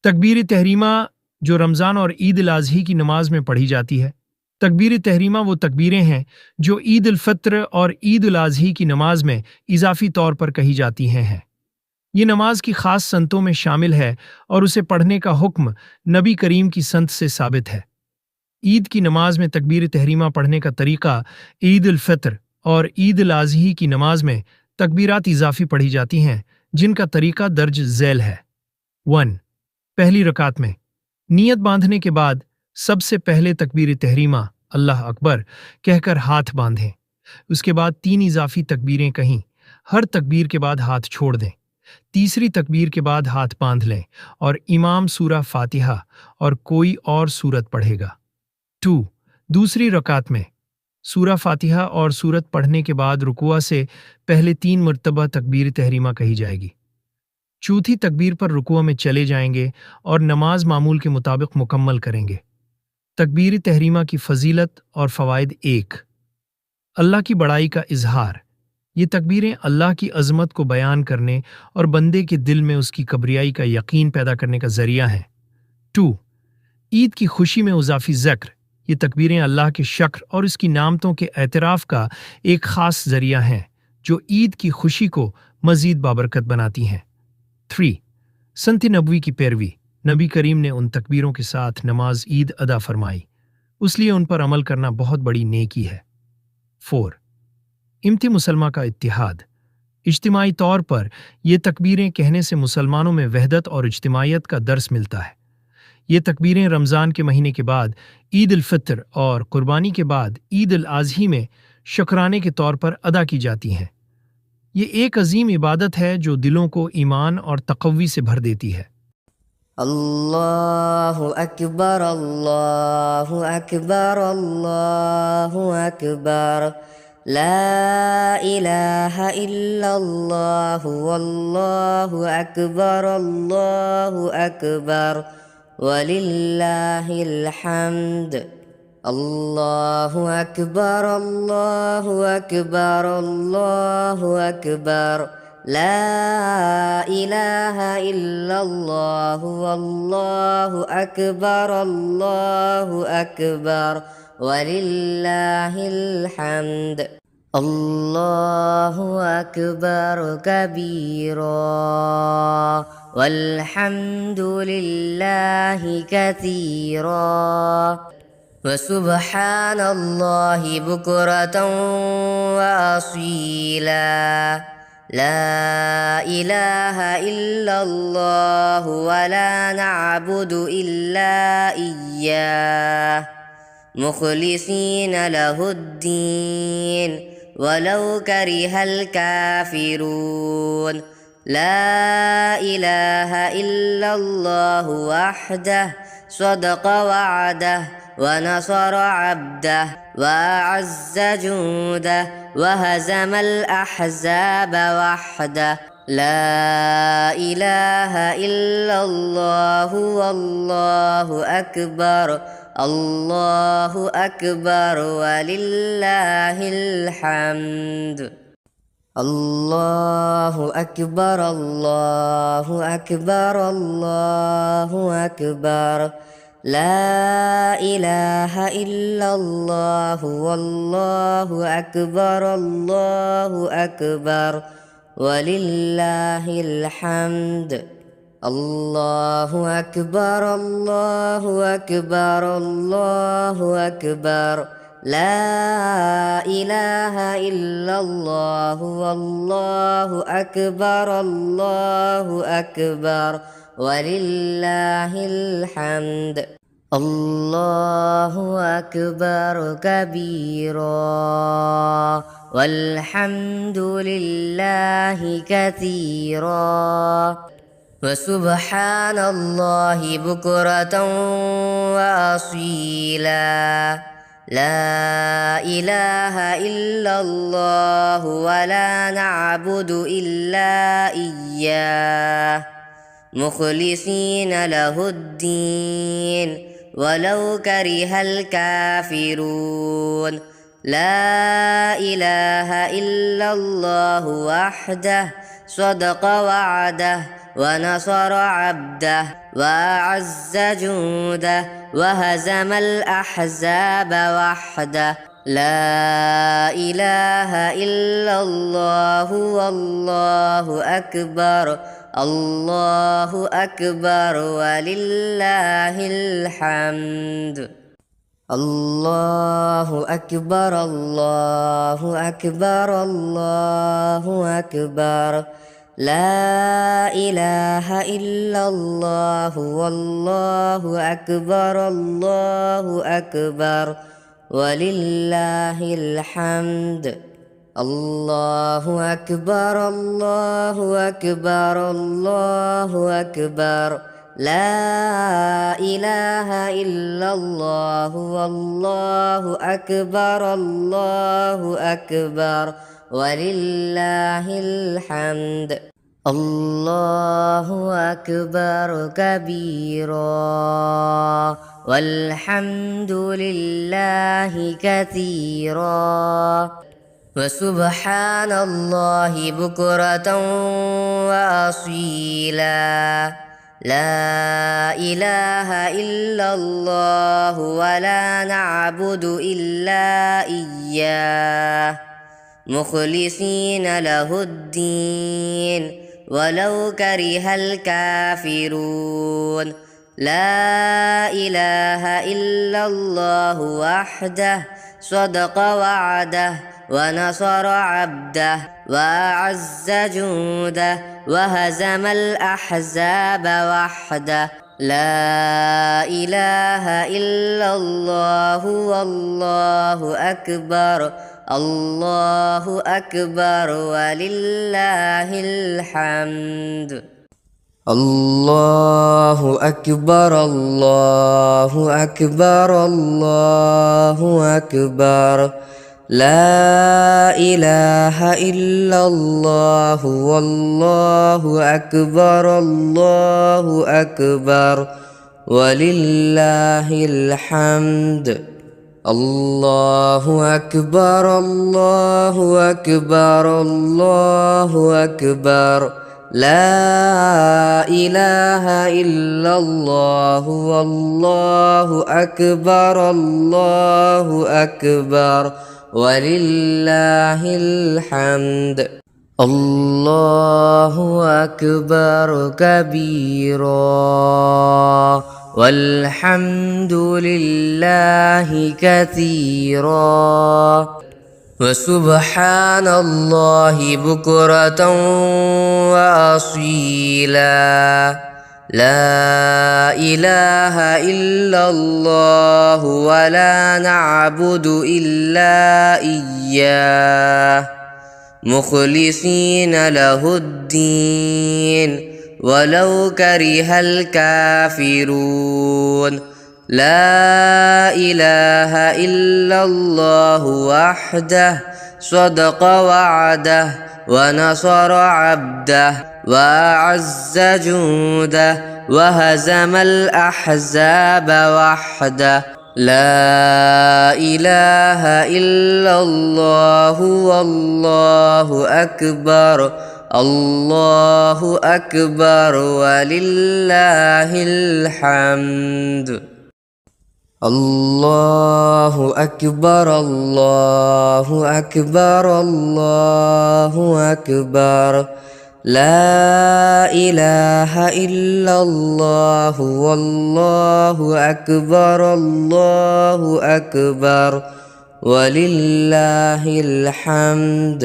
तकबीर तहरीमा जो रमज़ान और ईद उल अज़ही की नमाज में पढ़ी जाती है। तकबीर तहरीमा वो तकबीरें हैं जो ईद उल फ़ित्र और ईद उल अज़ही की नमाज में इजाफ़ी तौर पर कही जाती हैं। ये नमाज की ख़ास संतों में शामिल है और उसे पढ़ने का हुक्म नबी करीम की संत से साबित है। ईद की नमाज में तकबीर तहरीमा पढ़ने का तरीक़ा ईद उल फ़ित्र और ईद उल अज़ही की नमाज में तकबीरात इजाफ़ी पढ़ी जाती हैं, जिनका तरीक़ा दर्ज झैल है। 1. पहली रकात में नियत बांधने के बाद सबसे पहले तकबीर तहरीमा अल्लाह अकबर कहकर हाथ बांधें। उसके बाद 3 इजाफी तकबीरें कहीं, हर तकबीर के बाद हाथ छोड़ दें। तीसरी तकबीर के बाद हाथ बांध लें और इमाम सूरा फातिहा और कोई और सूरत पढ़ेगा। 2. दूसरी रकात में सूरा फातिहा और सूरत पढ़ने के बाद रुकुआ से पहले 3 मरतबा तकबीर तहरीमा कही जाएगी। चौथी तकबीर पर रुकुआ में चले जाएंगे और नमाज मामूल के मुताबिक मुकम्मल करेंगे। तकबीर तहरीमा की फजीलत और फ़वाइद। 1. अल्लाह की बड़ाई का इजहार। ये तकबीरें अल्लाह की अज़मत को बयान करने और बंदे के दिल में उसकी कब्रियाई का यकीन पैदा करने का ज़रिया हैं। 2. ईद की खुशी में इज़ाफ़ी ज़िक्र। ये तकबीरें अल्लाह के शक्र और उसकी नामतों के एतराफ़ का एक ख़ास ज़रिया हैं, जो ईद की खुशी को मज़ीद बाबरकत बनाती हैं। 3. संत नबवी की पैरवी। नबी करीम ने उन तकबीरों के साथ नमाज ईद अदा फरमाई, उसलिए उन पर अमल करना बहुत बड़ी नेकी है। 4. इम्ति मुसलमा का इत्तिहाद। इज्तिमाई तौर पर ये तकबीरें कहने से मुसलमानों में वहदत और इज्तिमायत का दर्स मिलता है। ये तकबीरें रमज़ान के महीने के बाद ईद उल फ़ित्र और कुर्बानी के बाद ईद उल अज़ही में शुक्राने के तौर पर अदा की जाती हैं। ये एक अजीम इबादत है जो दिलों को ईमान और तक़व्वी से भर देती है। अल्लाहु अकबर अल्लाहु अकबर अल्लाहु अकबर ला इलाहा इल्लल्लाहु वल्लाहु अकबर वलिल्लाहिल हम्द। अल्लाहु अकबर अल्लाहु अकबर अल्लाहु अकबर ला इलाहा इल्लल्लाहु वल्लाहु अकबर वलिल्लाहिल हम्द। अल्लाहु अकबर कबीरा वल्हम्दुलिल्लाहि कसीरा वसुब्हानल्लाहि बुक्रतन व असीला। ला इलाहा इल्लल्लाहु वला नअबुदु इल्ला इय्याह मुखलिसीन लहुद्दीन वलौ करिहल काफिरून। ला इलाहा इल्लल्लाहु वहदह सदक़ वअदह वनसर अब्दह वअज़्ज़ जुंदह वहज़मल अहज़ाब वहदह। ला इलाहा इल्लल्लाहु वल्लाहु अकबर वलिल्लाहिल हम्द। अल्लाहु अकबर अल्लाहु अकबर अल्लाहु अकबर ला इलाहा इल्लल्लाहु वल्लाहु अकबर वलिल्लाहिल हम्द। अल्लाहु अकबर अल्लाहु अकबर अल्लाहु अकबर ला इलाहा इल्लल्लाहु वल्लाहु अकबर वलिल्लाहिल हम्द। अल्लाहु अकबर कबीरा वल्हम्दुलिल्लाहि कसीरा वसुब्हानल्लाहि बुक्रतन व असीला। ला इलाहा इल्लल्लाहु वला नअबुदु इल्ला इय्याह मुखलिसीन लहुद्दीन वलौ करिहल काफिरून। ला इलाहा इल्लल्लाहु वहदह सदक़ वअदह ونصر عبده وأعز جنده وهزم الأحزاب وحده. لا إله إلا الله والله أكبر. الله أكبر ولله الحمد. الله أكبر الله أكبر الله أكبر. لا إله إلا الله والله أكبر. الله أكبر ولله الحمد. الله أكبر الله أكبر الله أكبر. لا إله إلا الله والله أكبر. الله أكبر ولله الحمد. الله أكبر كبيرا والحمد لله كثيرا وسبحان الله بكرة وأصيلا. لا إله إلا الله ولا نعبد إلا إياه مخلصين له الدين ولو كره الكافرون. لا إله إلا الله وحده صدق وعده ونصر عبده وأعز جنده وهزم الأحزاب وحده. لا إله إلا الله والله أكبر. الله أكبر ولله الحمد. الله أكبر الله أكبر الله أكبر. لا إله إلا الله والله أكبر. الله أكبر ولله الحمد. الله أكبر الله أكبر الله أكبر. لا إله إلا الله والله أكبر. الله أكبر ولله الحمد. الله أكبر كبيرا والحمد لله كثيرا وسبحان الله بكرة وأصيلا. لا إله إلا الله ولا نعبد إلا إياه مخلصين له الدين ولو كره الكافرون. لا إله إلا الله وحده صدق وعده ونصر عبده وأعز جنده وهزم الأحزاب وحده. لا إله إلا الله والله أكبر. الله أكبر ولله الحمد. الله أكبر الله أكبر الله أكبر. لا إله إلا الله والله أكبر. الله أكبر ولله الحمد.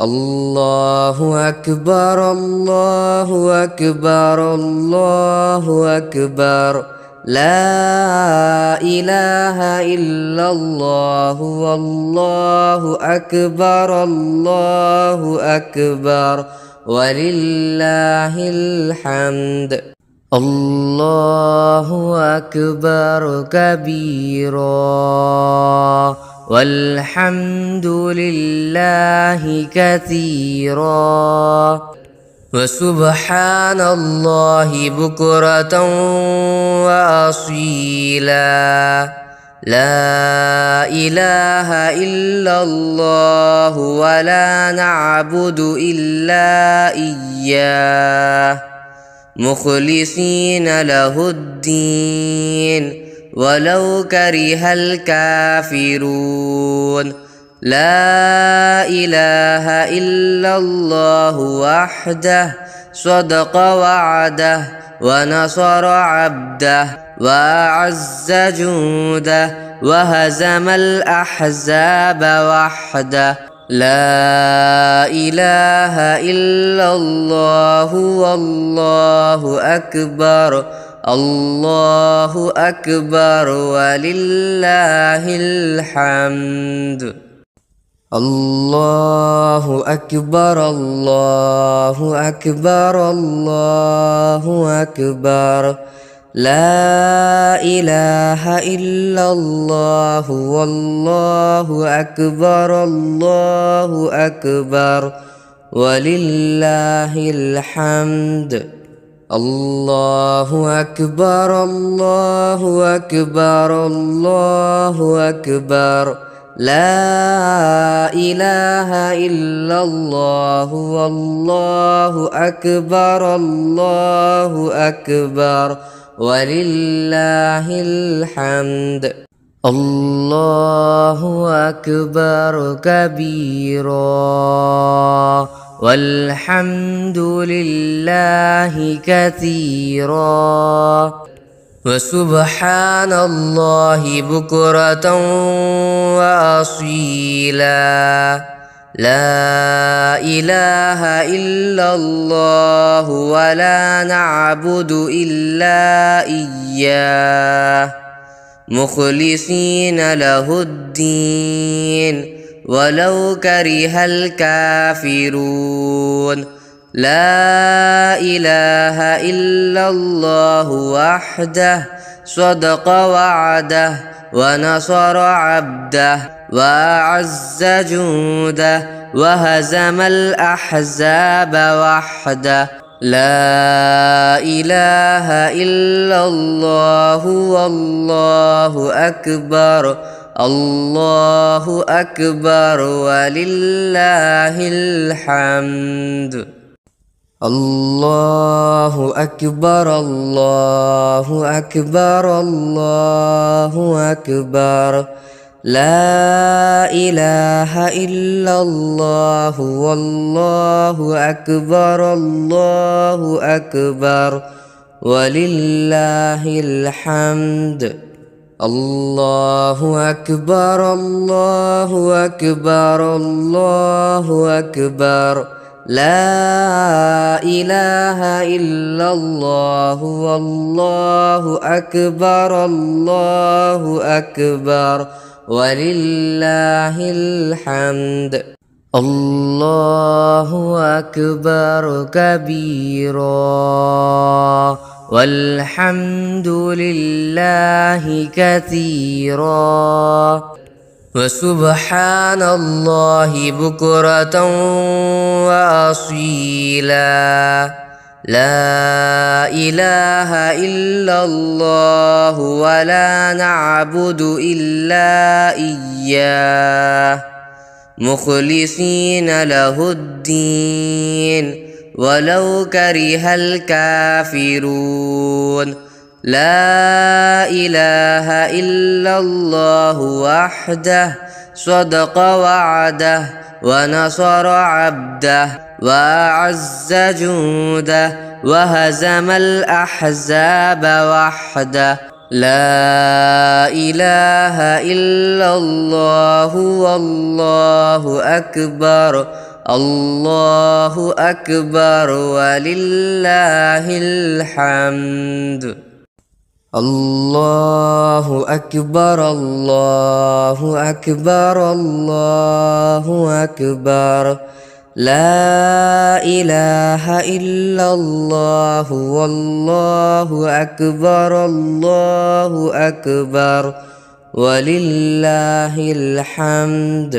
الله أكبر الله أكبر الله أكبر. لا إله إلا الله والله أكبر. الله أكبر ولله الحمد. الله أكبر كبيرا والحمد لله كثيرا وسبحان الله بكرة وأصيلا. لا إله إلا الله ولا نعبد إلا إياه مخلصين له الدين ولو كره الكافرون لا إله إلا الله وحده صدق وعده ونصر عبده وأعز جنده وهزم الأحزاب وحده لا إله إلا الله والله أكبر الله أكبر ولله الحمد الله أكبر الله أكبر الله أكبر لا إله إلا الله والله أكبر الله أكبر ولله الحمد الله أكبر الله أكبر الله أكبر لا إله إلا الله والله أكبر الله أكبر ولله الحمد الله أكبر كبيرا والحمد لله كثيرا وسبحان الله بكرة وأصيلا لا إله إلا الله ولا نعبد إلا إياه مخلصين له الدين ولو كره الكافرون لا إله إلا الله وحده صدق وعده ونصر عبده وأعز جنده وهزم الأحزاب وحده لا إله إلا الله والله أكبر الله أكبر ولله الحمد الله أكبر الله أكبر الله أكبر لا إله إلا الله والله أكبر الله أكبر ولله الحمد الله أكبر الله أكبر الله أكبر لا إله إلا الله والله أكبر الله أكبر ولله الحمد الله أكبر كبيرا والحمد لله كثيرا وسبحان الله بكرة وأصيلا لا إله إلا الله ولا نعبد إلا إياه مخلصين له الدين ولو كره الكافرون لا إله إلا الله وحده صدق وعده ونصر عبده وأعز جنده وهزم الأحزاب وحده لا إله إلا الله والله أكبر الله أكبر ولله الحمد الله أكبر الله أكبر الله أكبر لا إله إلا الله والله أكبر الله أكبر ولله الحمد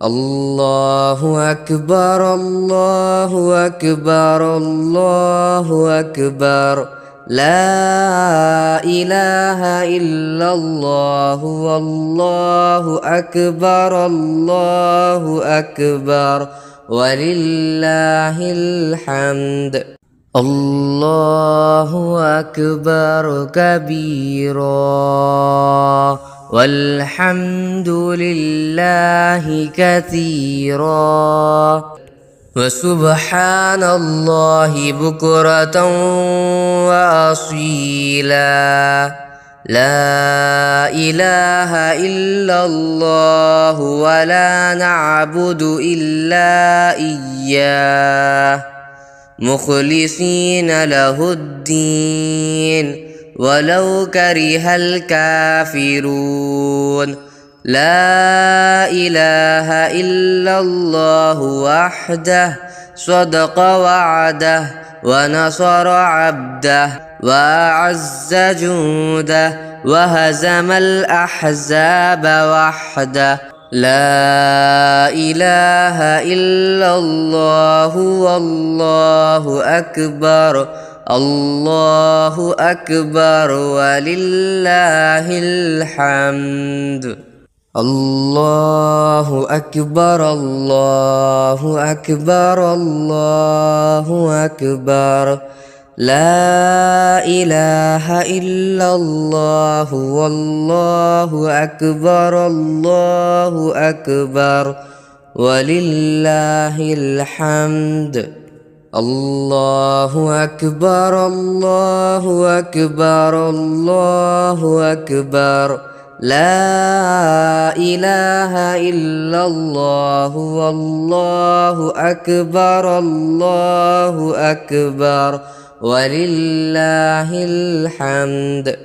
الله أكبر الله أكبر الله أكبر لا إله إلا الله والله أكبر الله أكبر ولله الحمد الله أكبر كبيرا والحمد لله كثيرا وسبحان الله بكرة وأصيلا لا إله إلا الله ولا نعبد إلا إياه مخلصين له الدين ولو كره الكافرون لا إله إلا الله وحده صدق وعده ونصر عبده وأعز جنده وهزم الأحزاب وحده لا إله إلا الله والله أكبر الله أكبر ولله الحمد الله أكبر الله أكبر الله أكبر لا إله إلا الله والله أكبر الله أكبر ولله الحمد الله أكبر الله أكبر الله أكبر لا إله إلا الله والله أكبر الله أكبر ولله الحمد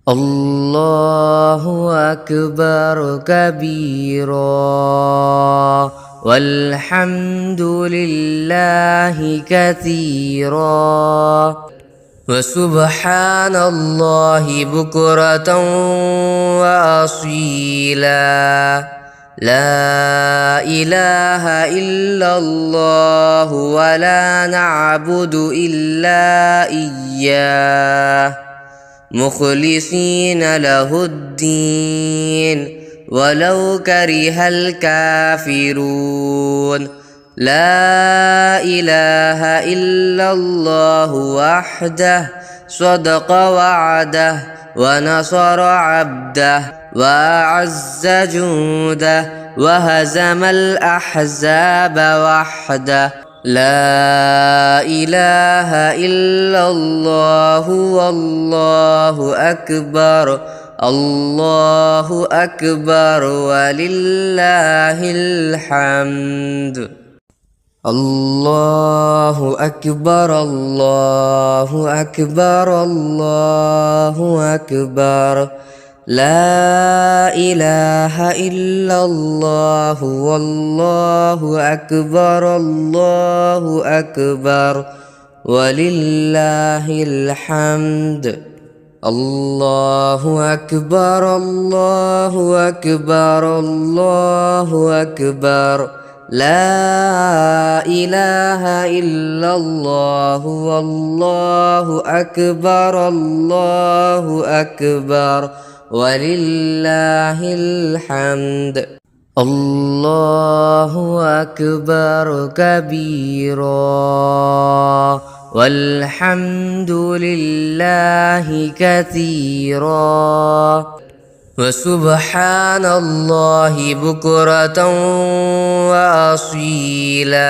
الله أكبر كبيرا والحمد لله كثيرا وسبحان الله بكرة وأصيلا لا إله إلا الله ولا نعبد إلا إياه مخلصين له الدين ولو كره الكافرون لا إله إلا الله وحده صدق وعده ونصر عبده وأعز جنده وهزم الأحزاب وحده لا إله إلا الله والله أكبر الله أكبر ولله الحمد الله أكبر الله أكبر الله أكبر لا إله إلا الله والله أكبر الله أكبر ولله الحمد الله أكبر الله أكبر الله أكبر لا إله إلا الله والله أكبر الله أكبر ولله الحمد الله أكبر كبيرا والحمد لله كثيرا وسبحان الله بكرة وأصيلا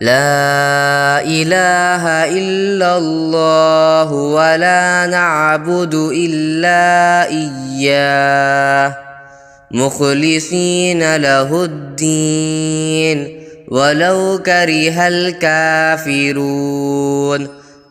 لا إله إلا الله ولا نعبد إلا إياه مخلصين له الدين ولو كره الكافرون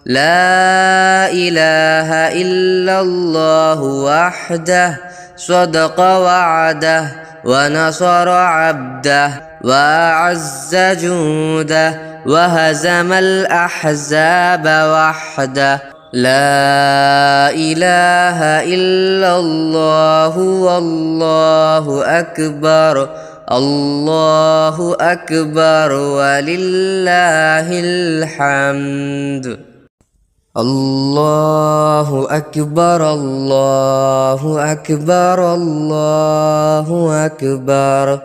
لا إله إلا الله وحده صدق وعده ونصر عبده وأعز جنده وهزم الأحزاب وحده لا إله إلا الله والله أكبر الله أكبر ولله الحمد الله أكبر الله أكبر الله أكبر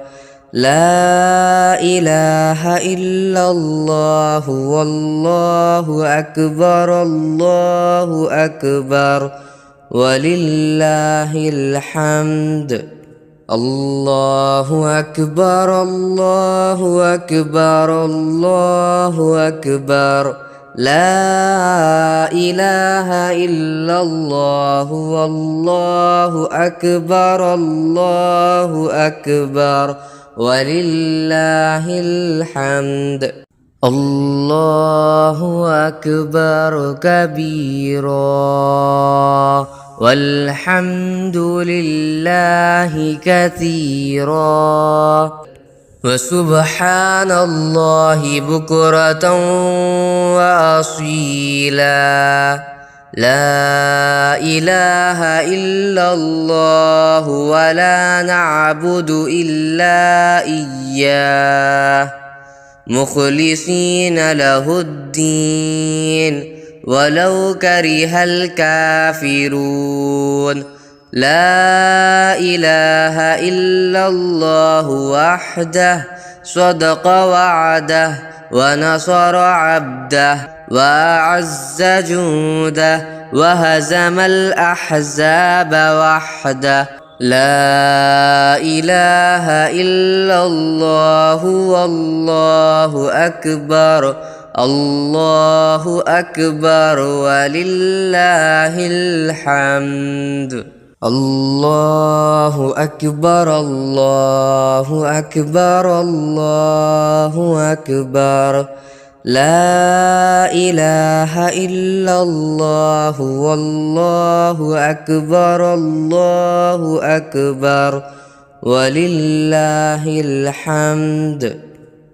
لا إله إلا الله والله أكبر الله أكبر ولله الحمد الله أكبر الله أكبر الله أكبر لا إله إلا الله والله أكبر الله أكبر ولله الحمد الله أكبر كبيرا والحمد لله كثيرا وسبحان الله بكرة وأصيلا لا إله إلا الله ولا نعبد إلا إياه مخلصين له الدين ولو كره الكافرون لا إله إلا الله وحده صدق وعده ونصر عبده وأعز جنده وهزم الأحزاب وحده لا إله إلا الله والله أكبر الله أكبر ولله الحمد الله أكبر الله أكبر الله أكبر لا إله إلا الله والله أكبر الله أكبر ولله الحمد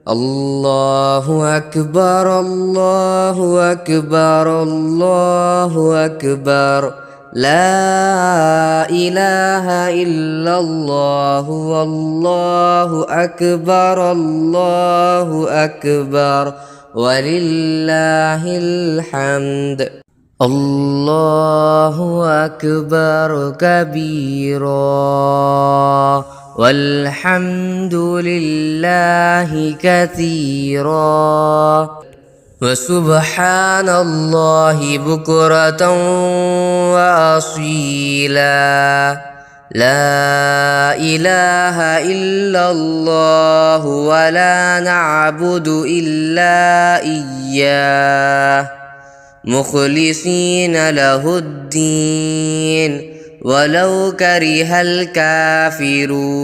الله أكبر الله أكبر الله أكبر لا إله إلا الله والله أكبر الله أكبر ولله الحمد الله أكبر كبيرا والحمد لله كثيرا وسبحان الله بكرة وأصيلا لا إله إلا الله ولا نعبد إلا إياه مخلصين له الدين ولو كره الكافرون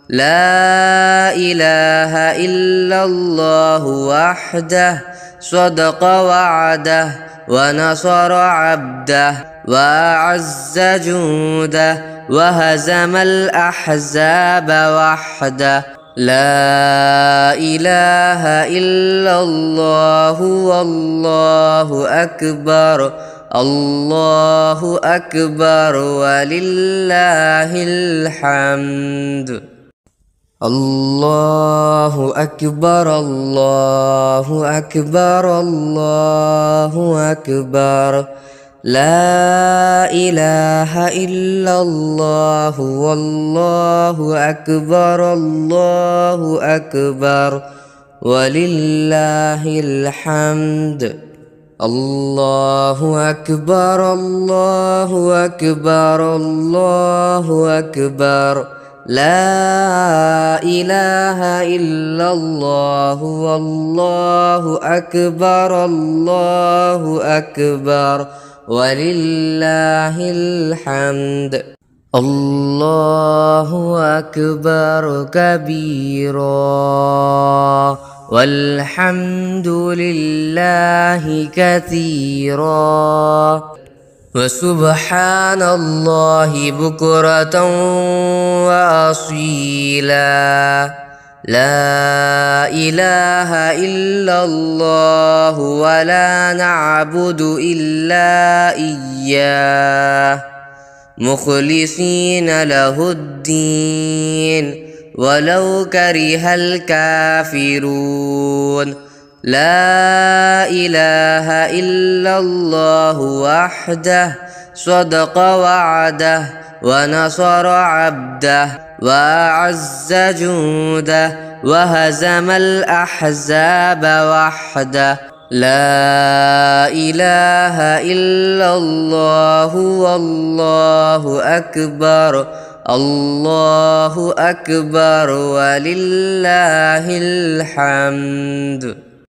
لا إله إلا الله وحده صدق وعده ونصر عبده وأعز جنده وهزم الأحزاب وحده لا إله إلا الله والله أكبر الله أكبر ولله الحمد الله أكبر الله أكبر الله أكبر لا إله إلا الله والله أكبر الله أكبر ولله الحمد الله أكبر الله أكبر الله أكبر لا إله إلا الله والله أكبر الله أكبر ولله الحمد الله أكبر كبيرا والحمد لله كثيرا وسبحان الله بكرة وأصيلا لا إله إلا الله ولا نعبد إلا إياه مخلصين له الدين ولو كره الكافرون لا إله إلا الله وحده صدق وعده ونصر عبده وأعز جنده وهزم الأحزاب وحده لا إله إلا الله والله أكبر الله أكبر ولله الحمد